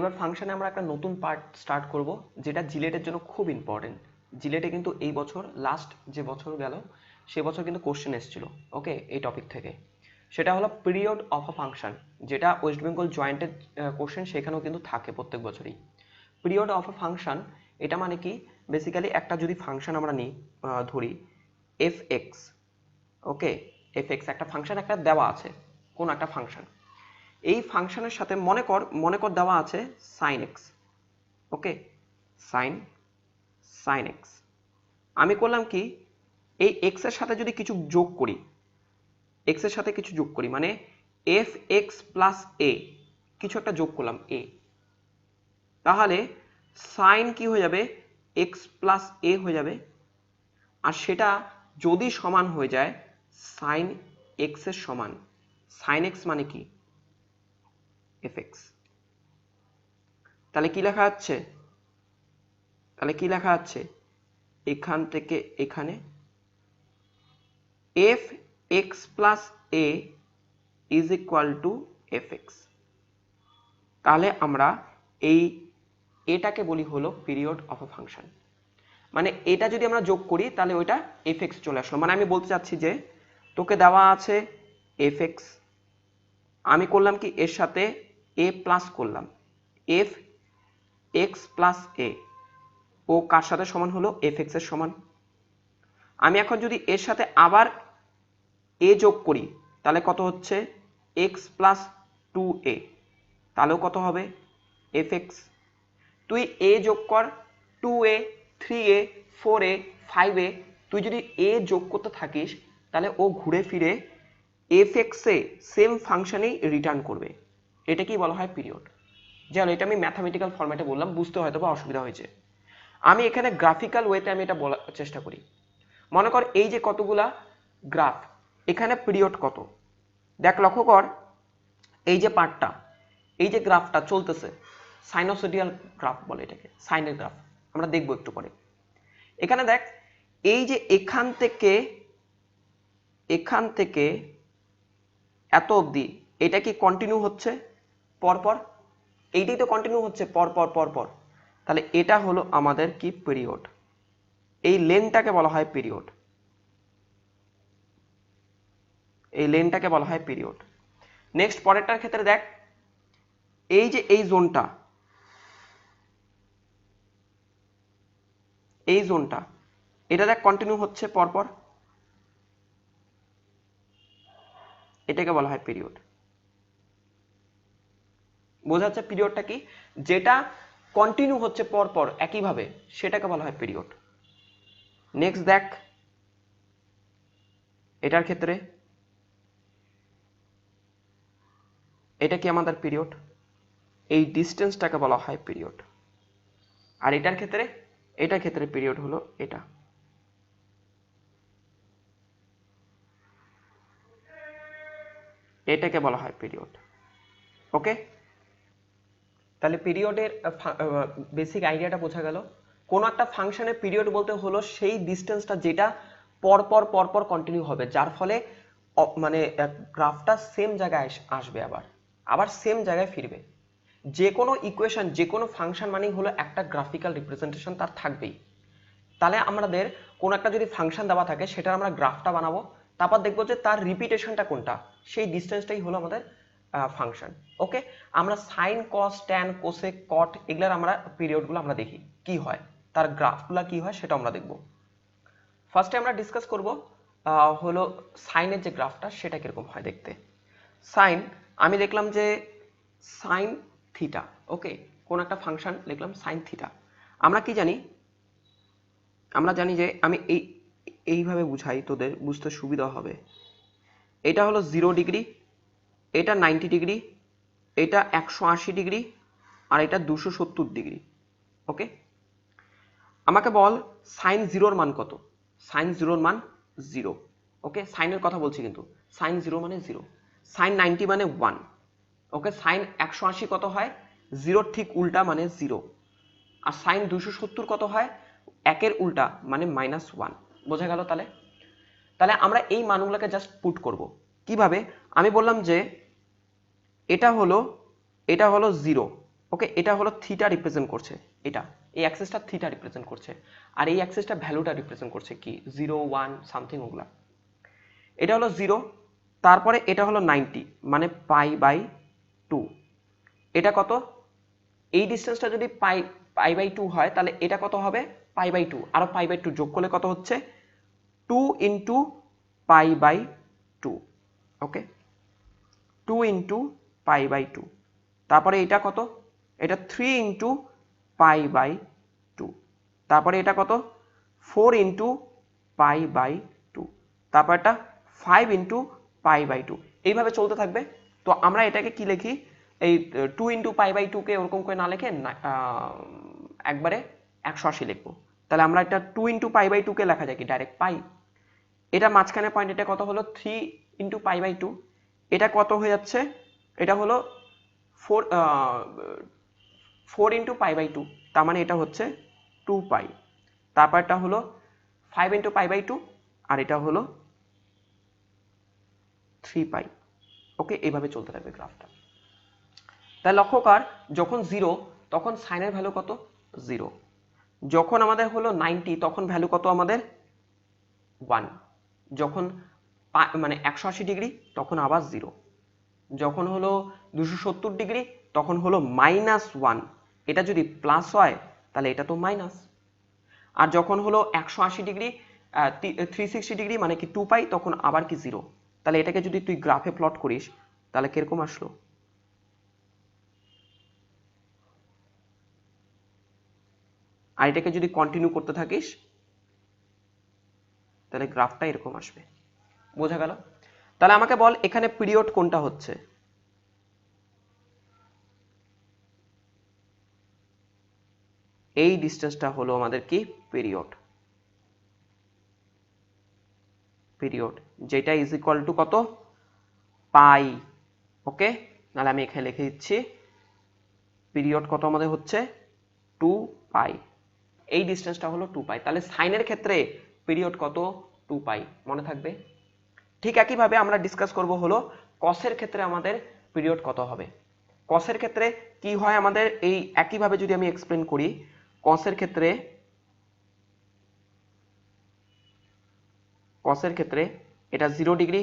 এবার ফাংশনে আমরা একটা নতুন পার্ট স্টার্ট করব, যেটা জিলেটের জন্য খুব ইম্পর্টেন্ট। জিলেটে কিন্তু এই বছর লাস্ট যে বছর গেল সে বছর কিন্তু কোশ্চেন এসেছিল, ওকে, এই টপিক থেকে। সেটা হলো পিরিয়ড অফ আ ফাংশন, যেটা ওয়েস্ট বেঙ্গল জয়েন্টের কোশ্চেন, সেখানেও কিন্তু থাকে প্রত্যেক বছরই। পিরিয়ড অফ আ ফাংশন এটা মানে কি, বেসিক্যালি একটা যদি ফাংশন আমরা নিই, ধরি এফ এক্স, ওকে, এফ এক্স একটা ফাংশন, একটা দেওয়া আছে কোন একটা ফাংশন। এই ফাংশনের সাথে মনে কর দেওয়া আছে সাইন এক্স, ওকে, সাইন এক্স। আমি করলাম কি, এই এক্স এর সাথে যদি কিছু যোগ করি, এক্স এর সাথে কিছু যোগ করি মানে এফ এক্স প্লাস এ, কিছু একটা যোগ করলাম এ, তাহলে সাইন কি হয়ে যাবে, এক্স প্লাস এ হয়ে যাবে। আর সেটা যদি সমান হয়ে যায় সাইন এক্স এর সমান, সাইন এক্স মানে কি এফ এক্স। তাহলে কি লেখা যাচ্ছে, এখান থেকে এখানে F x plus A is equal two F x. তাহলে আমরা এই এটাকে বলি হলো পিরিয়ড অফ আ ফাংশন। মানে এটা যদি আমরা যোগ করি তাহলে ওইটা এফ এক্স চলে আসলো। মানে আমি বলতে চাচ্ছি যে তোকে দেওয়া আছে এফ এক্স, আমি করলাম কি এর সাথে এ প্লাস করলাম, এফ এক্স প্লাস এ, ও কার সাথে সমান হলো, এফ এক্স এর সমান। আমি এখন যদি এর সাথে আবার এ যোগ করি তাহলে কত হচ্ছে, এক্স প্লাস টু এ, তাহলেও কত হবে এফ এক্স। তুই এ যোগ কর, টু এ, থ্রি এ, ফোর এ, ফাইভ এ, তুই যদি এ যোগ করতে থাকিস তাহলে ও ঘুরে ফিরে এফ এক্সে সেম ফাংশনেই রিটার্ন করবে। এটা কি বলা হয়, পিরিয়ড। জানো, এটা আমি ম্যাথামেটিক্যাল ফরম্যাটে বললাম, বুঝতে হয়তো বা অসুবিধা হয়েছে। আমি এখানে গ্রাফিক্যাল ওয়েতে আমি এটা বলার চেষ্টা করি। মনে কর এই যে কতগুলা গ্রাফ, এখানে পিরিয়ড কত, দেখ লক্ষ্য কর, এই যে পার্টটা, এই যে গ্রাফটা চলতেছে, সাইনোসোডিয়াল গ্রাফ বলে এটাকে, সাইনের গ্রাফ, আমরা দেখবো একটু পরে। এখানে দেখ, এই যে এখান থেকে এত অবধি, এটা কি কন্টিনিউ হচ্ছে পরপর, এইটাই তো কন্টিনিউ হচ্ছে পরপর। তাহলে এটা হলো আমাদের কি পিরিয়ড, এই লেনটাকে বলা হয় পিরিয়ড, এই লেনটাকে বলা হয় পিরিয়ড। নেক্সট পরেরটার ক্ষেত্রে দেখ, এই যে এই জোনটা, এটা দেখ কন্টিনিউ হচ্ছে পরপর, এটাকে বলা হয় পিরিয়ড। বোঝা যাচ্ছে পিরিয়ডটা কি, যেটা কন্টিনিউ হচ্ছে পরপর একইভাবে, সেটাকে বলা হয় পিরিয়ড। নেক্সট দেখ, এটার ক্ষেত্রে এটা কি আমাদের পিরিয়ড, এই ডিস্টেন্সটাকে বলা হয় পিরিয়ড। আর এটার ক্ষেত্রে পিরিয়ড হলো এটা। এটাকে বলা হয় পিরিয়ড, ওকে। তাহলে পিরিয়ডের বেসিক আইডিয়াটা বোঝা গেল। কোন একটা ফাংশনের পিরিয়ড বলতে হলো সেই ডিস্টেন্সটা যেটা পরপর কন্টিনিউ হবে, যার ফলে মানে গ্রাফটা সেম জায়গায় আসবে, আবার সেম জায়গায় ফিরবে। যে কোনো ইকুয়েশন, যে কোনো ফাংশন মানেই হলো একটা গ্রাফিক্যাল রিপ্রেজেন্টেশন তার থাকবেই। তাহলে আমাদের কোন একটা যদি ফাংশন দেওয়া থাকে, সেটার আমরা গ্রাফটা বানাবো, তারপর দেখবো যে তার রিপিটেশনটা কোনটা, সেই ডিস্টেন্সটাই হলো আমাদের ফাংশন, ওকে। আমরা সাইন, কস, ট্যান, কোসেক, কট, এগুলার আমরা পিরিয়ডগুলো আমরা দেখি কি হয়, তার গ্রাফগুলো কি হয় সেটা আমরা দেখব। ফার্স্টে আমরা ডিসকাস করব হলো সাইনের যে গ্রাফটা সেটা কিরকম হয় দেখতে। সাইন, আমি দেখলাম যে সাইন থিটা, ওকে, কোন একটা ফাংশন লিখলাম সাইন থিটা। আমরা কি জানি, আমরা জানি যে, আমি এইভাবে বুঝাই তোদের বুঝতে সুবিধা হবে। এটা হলো 0 ডিগ্রি, এটা 90 ডিগ্রি, এটা 180 ডিগ্রি, আর এটা 270 ডিগ্রি, ওকে। আমাকে বল সাইন জিরোর মান কত, সাইন জিরোর মান 0, ওকে, সাইনের কথা বলছি কিন্তু, সাইন 0 মানে 0, সাইন 90 মানে 1, ওকে। সাইন 180 কত হয়, 0 ঠিক উল্টা মানে 0, আর সাইন 270 কত হয়, একের উল্টা মানে -1। বোঝা গেল? তাহলে আমরা এই মানগুলোকে জাস্ট পুট করব কিভাবে। আমি বললাম যে এটা হলো 0, ওকে, এটা হলো থিটা রিপ্রেজেন্ট করছে, এটা এই অ্যাক্সিসটা থিটা রিপ্রেজেন্ট করছে, আর এই অ্যাক্সিসটা ভ্যালুটা রিপ্রেজেন্ট করছে কি 0 1 সামথিং ওগুলা। এটা হলো 0, তারপরে এটা হলো 90 মানে π/2। এটা কত, এই ডিসটেন্সটা যদি π/2 হয় তাহলে এটা কত হবে π/2, আরো π/2 যোগ করলে কত হচ্ছে 2 × π/2। ওকে, 2 × π/2। তারপরে এটা কত, এটা 3 × π/2। তারপরে এটা কত 4 × π/2। তারপর এটা 5 × π/2। এইভাবে চলতে থাকবে। তো আমরা এটাকে কি লিখি, এই 2 × π/2 কে ওরকম করে না লিখে একবারে 180 লিখবো। তাহলে আমরা এটা 2 × π/2 কে লেখা যায় কি ডাইরেক্ট পাই। এটা মাঝখানে পয়েন্ট, এটা কত হলো 3 × π/2। এটা কত হয়ে যাচ্ছে, এটা হলো 4 × π/2, তার মানে এটা হচ্ছে 2π। তারপর এটা হলো 5 × π/2, আর এটা হলো 3π। ওকে, এইভাবে চলতে থাকবে গ্রাফটা। তাই লক্ষ্য কর, যখন 0 তখন সাইনের ভ্যালু কত 0, যখন আমাদের হলো 90 তখন ভ্যালু কত আমাদের 1, যখন মানে 180 ডিগ্রি তখন আবার 0, যখন হলো 270 ডিগ্রি তখন হলো -1, এটা যদি প্লাস হয় তাহলে এটা তো মাইনাস। আর যখন হলো 180 ডিগ্রি 360 ডিগ্রি মানে কি 2π তখন আবার কি 0। তাহলে এটাকে যদি তুই গ্রাফে প্লট করিস তাহলে কিরকম আসলো, আর এটাকে যদি কন্টিনিউ করতে থাকিস তাহলে গ্রাফটা এরকম আসবে। বোঝা গেল? তাহলে আমাকে বল এখানে পিরিয়ড কোনটা হচ্ছে। এই ডিসটেন্সটা হলো আমাদের কি পিরিয়ড, পিরিয়ড যেটা ইজ ইকুয়াল টু কত পাই। ওকে, তাহলে আমি এখানে লিখে দিচ্ছি পিরিয়ড কত আমাদের হচ্ছে 2π। এই ডিসটেন্সটা হলো 2π। তাহলে সাইনের ক্ষেত্রে পিরিয়ড কত 2π, মনে থাকবে। ঠিক একইভাবে আমরা ডিসকাস করব হলো কসের ক্ষেত্রে আমাদের পিরিয়ড কত হবে। কসের ক্ষেত্রে কি হয় আমাদের, এই একইভাবে যদি আমি এক্সপ্লেন করি, কসের ক্ষেত্রে এটা 0 ডিগ্রি,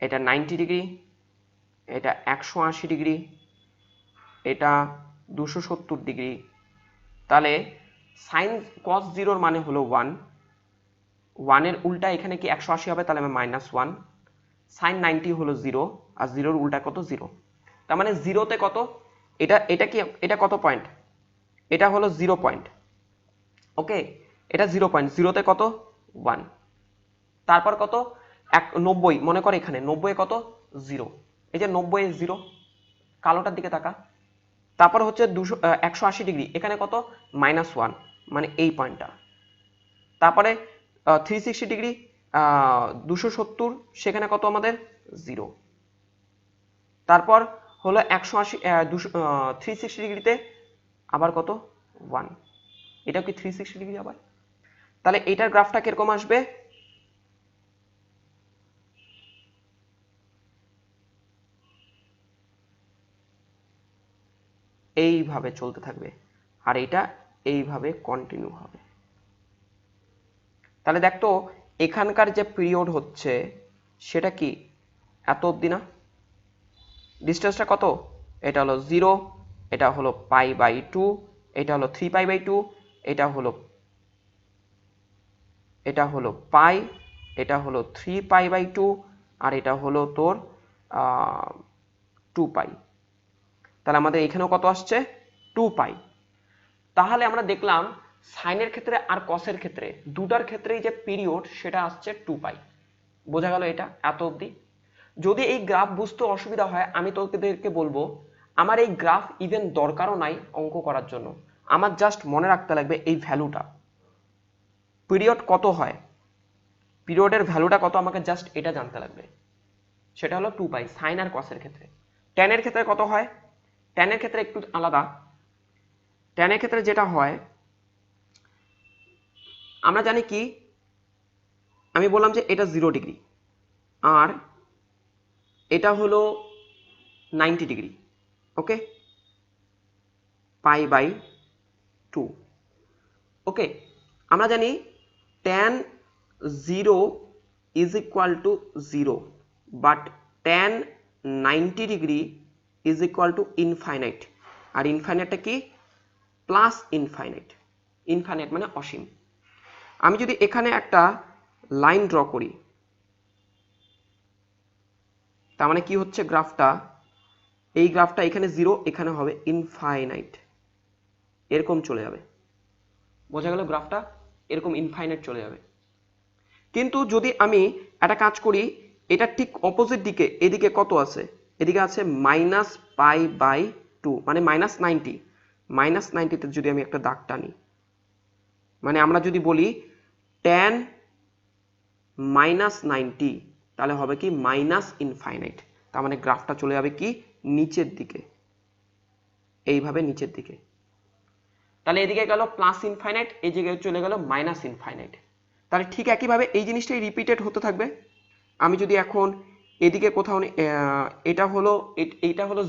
এটা 90 ডিগ্রি, এটা 180 ডিগ্রি, এটা 270 ডিগ্রি। তাহলে সাইন কস 0 মানে হলো 1, 1 এর উল্টা এখানে কি 180 হবে, তাহলে আমি -1। সাইন 90 হলো 0, আর 0 এর উল্টা কত 0। তার মানে 0 তে কত, এটা কি, এটা কত পয়েন্ট, এটা হলো 0 পয়েন্ট। ওকে, এটা 0 পয়েন্ট, 0 তে কত 1। তারপর কত 90, মনে করে এখানে 90 এ কত 0, এই যে 90 এ 0, কালোটার দিকে তাকা। তারপর হচ্ছে 180 ডিগ্রি, এখানে কত -1 মানে এই পয়েন্টটা। তারপরে 360 ডিগ্রি 270, সেখানে কত আমাদের 0। তারপর হলো 180 360 ডিগ্রিতে আবার কত 1, এটাও কি 360 ডিগ্রি আবার। তাহলে এটার গ্রাফটা কিরকম আসবে, এইভাবে চলতে থাকবে, আর এটা এইভাবে কন্টিনিউ হবে। তাহলে দেখ তো এখানকার যে পিরিয়ড হচ্ছে সেটা কি এত অবধি না, ডিসটেন্সটা কত, এটা হলো 0, এটা হলো π/2, এটা হলো 3π/2, এটা হলো π, এটা হলো 3π/2, আর এটা হলো তোর 2π। তাহলে আমাদের এখানেও কত আসছে 2π। তাহলে আমরা দেখলাম সাইনের ক্ষেত্রে আর কসের ক্ষেত্রে দুটার ক্ষেত্রেই যে পিরিয়ড সেটা আসছে 2π। বোঝা গেল এটা এত অবধি। যদি এই গ্রাফ বুঝতে অসুবিধা হয় আমি তোদেরকে বলবো, আমার এই গ্রাফ ইভেন দরকারও নাই অঙ্ক করার জন্য, আমার জাস্ট মনে রাখতে লাগবে এই ভ্যালুটা, পিরিয়ড কত হয়, পিরিয়ডের ভ্যালুটা কত, আমাকে জাস্ট এটা জানতে লাগবে। সেটা হলো 2π সাইন আর কসের ক্ষেত্রে। ট্যানের ক্ষেত্রে কত হয়, ট্যানের ক্ষেত্রে একটু আলাদা। ট্যানের ক্ষেত্রে যেটা হয় আমরা জানি কি, আমি বললাম যে এটা 0 ডিগ্রি আর এটা হলো 90 ডিগ্রি। Okay, pi by 2। ওকে, আমরা জানি tan 0 is equal to 0, but tan 90 degree is equal to infinite. আর ইনফাইনাইটটা কি? Plus infinite. ইনফাইনাইট মানে অসীম। আমি যদি এখানে একটা লাইন ড্র করি, তার মানে কি হচ্ছে গ্রাফটা, এই গ্রাফটা এখানে 0, এখানে হবে ইনফাইনাইট, এরকম চলে যাবে। বোঝা গেল? গ্রাফটা এরকম ইনফাইনাইট চলে যাবে। কিন্তু যদি আমি একটা কাজ করি, এটা ঠিক অপোজিট দিকে, এদিকে কত আছে? এদিকে আছে -π/2, মানে -90। -90তে যদি আমি একটা দাগ টানি, মানে আমরা যদি বলি tan -90, তাহলে হবে কি মাইনাস ইনফাইনাইট। তার মানে গ্রাফটা চলে যাবে কি নিচের দিকে, এইভাবে নিচের দিকে। তাহলে এদিকে গেল প্লাস ইনফাইনাইট, এই জায়গায় চলে গেল মাইনাস ইনফাইনাইট। তাহলে ঠিক একইভাবে এই জিনিসটাই রিপিটেড হতে থাকবে। আমি যদি এখন এদিকে কোথাও এটা হলো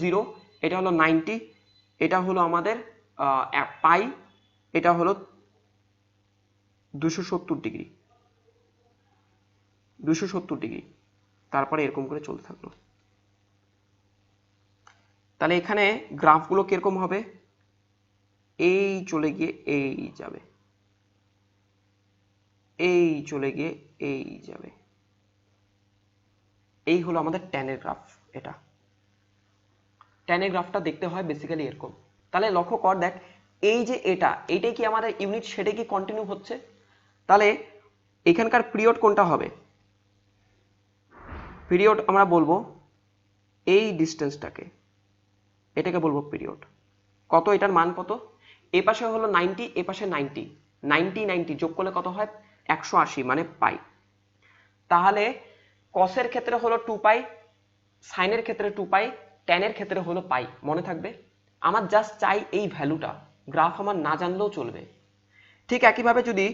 0, এটা হলো 90, এটা হলো আমাদের পাই, এটা হলো 270 ডিগ্রি, 270 ডিগ্রি, তারপরে এরকম করে চলতে থাকলো। তাহলে এখানে গ্রাফগুলো কিরকম হবে? এই চলে গিয়ে এই যাবে, এই চলে গিয়ে এই যাবে। এই হলো আমাদের ট্যানের গ্রাফ। এটা ট্যানের গ্রাফটা দেখতে হয় বেসিক্যালি এরকম। তাহলে লক্ষ্য কর, দেখ এই যে এইটাই কি আমাদের ইউনিট, সেটাই কি কন্টিনিউ হচ্ছে? তাহলে এখানকার পিরিয়ড কোনটা হবে? পিরিয়ড আমরা বলবো এই ডিস্টেন্সটাকে, এটাকে বলবো পিরিয়ড। কত? এটার মান কত? এ পাশে হলো 90, এ পাশে 90, 90 যোগ করলে কত হয়? 180, মানে পাই। তাহলে কসের ক্ষেত্রে হলো 2 পাই, সাইনের ক্ষেত্রে 2 পাই, ট্যানের ক্ষেত্রে হলো পাই। মনে থাকবে? আমার জাস্ট চাই এই ভ্যালুটা, গ্রাফ আমার না জানলেও চলবে। ঠিক একইভাবে যদি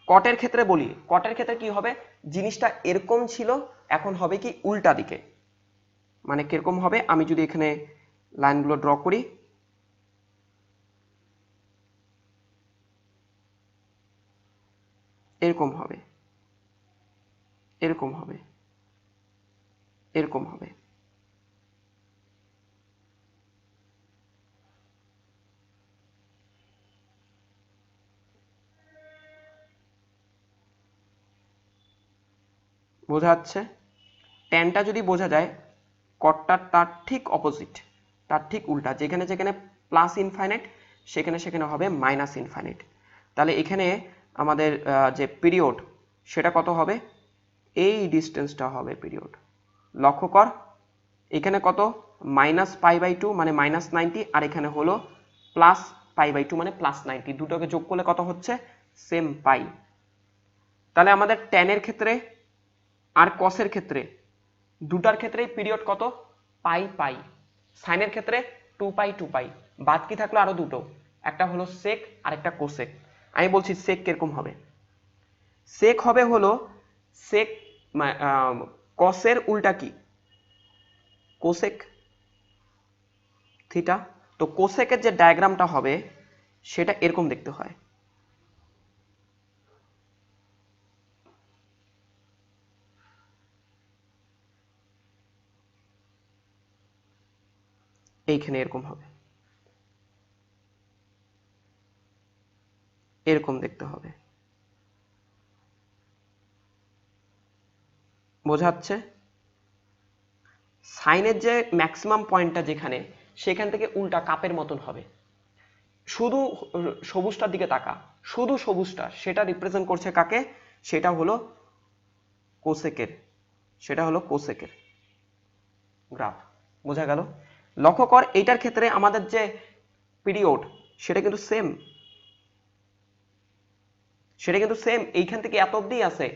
কটের ক্ষেত্রে বলি, কটের ক্ষেত্রে কি হবে? জিনিসটা এরকম ছিল, এখন হবে কি উল্টা দিকে। মানে কিরকম হবে? আমি যদি এখানে লাইনগুলো ড্র করি, এরকম হবে, এরকম হবে, এরকম হবে। বোঝা যাচ্ছে? ট্যানটা যদি বোঝা যায়, কটটা তার ঠিক অপোজিট, তার ঠিক উল্টা। যেখানে যেখানে প্লাস ইনফাইনাইট, সেখানে সেখানে হবে মাইনাস ইনফাইনাইট। তাহলে এখানে আমাদের যে পিরিয়ড, সেটা কত হবে? এই ডিস্টেন্সটা হবে পিরিয়ড। লক্ষ্য কর, এখানে কত? -π/2 মানে -90, আর এখানে হলো +π/2 মানে +90। দুটোকে যোগ করলে কত হচ্ছে? সেম পাই। তাহলে আমাদের ট্যানের ক্ষেত্রে আর কসের ক্ষেত্রে, দুটার ক্ষেত্রেই পিরিয়ড কত? পাই পাই। সাইনের ক্ষেত্রে 2 পাই 2 পাই। বাদ কি থাকলো? আরো দুটো, একটা হলো সেক আর একটা কোসেক। আমি বলছি সেক কিরকম হবে। সেক হবে হলো সেক, কসের উল্টা কি? Cosec, theta. তো কোসেকের যে ডায়াগ্রামটা হবে, সেটা এরকম দেখতে হয়। এইখানে এরকম হবে, এরকম দেখতে হবে। বোঝা যাচ্ছে? সাইনের যে ম্যাক্সিমাম পয়েন্টটা যেখানে, সেখান থেকে উল্টা কাপের মতন হবে। শুধু সবুজটার দিকে তাকা, শুধু সবুজটা, সেটা রিপ্রেজেন্ট করছে কাকে? সেটা হলো কোসেকের, সেটা হলো কোসেকের গ্রাফ। বোঝা গেল? লক্ষ্য কর, এইটার ক্ষেত্রে আমাদের যে পিরিয়ড, সেটা কিন্তু সেম, সেটা কিন্তু সেম। এইখান থেকে এত অব্দি আছে,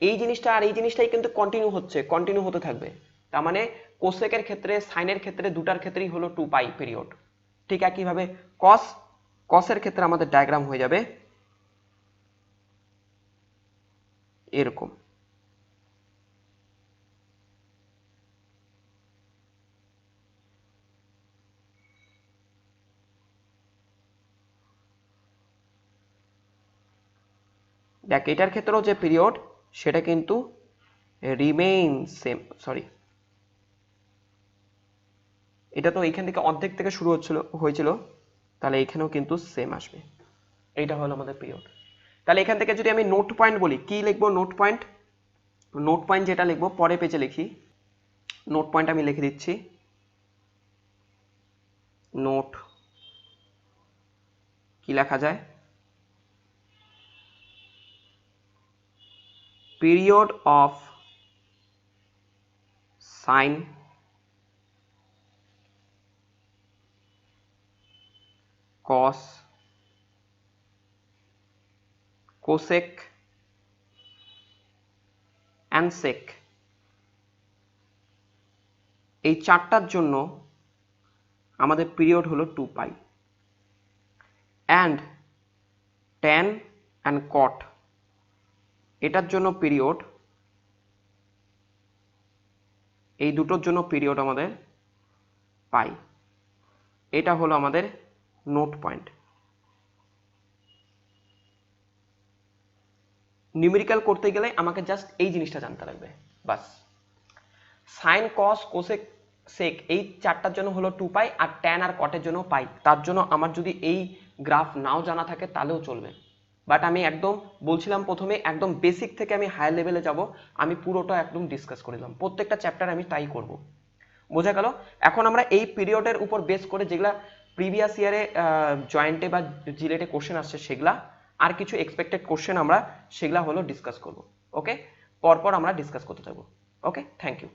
এই জিনিসটা আর এই জিনিসটাই কিন্তু কন্টিনিউ হচ্ছে, কন্টিনিউ হতে থাকবে। তার মানে কোসেকের ক্ষেত্রে, সাইনের ক্ষেত্রে, দুটার ক্ষেত্রেই হলো 2 পাই পিরিয়ড। ঠিক একইভাবে কসের ক্ষেত্রে আমাদের ডায়াগ্রাম হয়ে যাবে এরকম। দেখ এটার ক্ষেত্রেও যে পিরিয়ড সেটা কিন্তু রিমেইন সেম, সরি এটা তো এইখান থেকে অর্ধেক থেকে শুরু হয়েছিল, তাহলে এইখানেও কিন্তু সেম আসবে। এইটা হলো আমাদের পিরিয়ড। তাহলে এখান থেকে যদি আমি নোট পয়েন্ট বলি, কি লিখবো? নোট পয়েন্ট, নোট পয়েন্ট যেটা লিখবো পরে পেজে লিখি। নোট পয়েন্ট আমি লিখে দিচ্ছি, নোট কি লেখা যায়? Period of sine cos cosec and sec, এই চারটার জন্য আমাদের পিরিয়ড হলো 2π। অ্যান্ড ট্যান অ্যান্ড কট, এটার জন্য পিরিয়ড, এই দুটোর জন্য পিরিয়ড আমাদের পাই। এটা হলো আমাদের নোট পয়েন্ট। নিউমেরিক্যাল করতে গেলে আমাকে জাস্ট এই জিনিসটা জানতে লাগবে, বাস। সাইন কস কোসেক সেক এই চারটার জন্য হলো 2π, আর ট্যান আর কটের জন্য পাই। তার জন্য আমার যদি এই গ্রাফ নাও জানা থাকে তাহলেও চলবে, বাট আমি একদম বলছিলাম প্রথমে একদম বেসিক থেকে আমি হায়ার লেভেলে যাব, আমি পুরোটা একদম ডিসকাস করে দিলাম, প্রত্যেকটা চ্যাপ্টার আমি তাই করব। বোঝা গেল? এখন আমরা এই পিরিয়ডের উপর বেস করে যেগুলা প্রিভিয়াস ইয়ারে জয়েন্টে বা জিলেটে কোশ্চেন আসছে সেগুলা, আর কিছু এক্সপেক্টেড কোশ্চেন আমরা সেগুলা হলো ডিসকাস করব। ওকে, পরপর আমরা ডিসকাস করতে থাকবো। ওকে, থ্যাংক ইউ।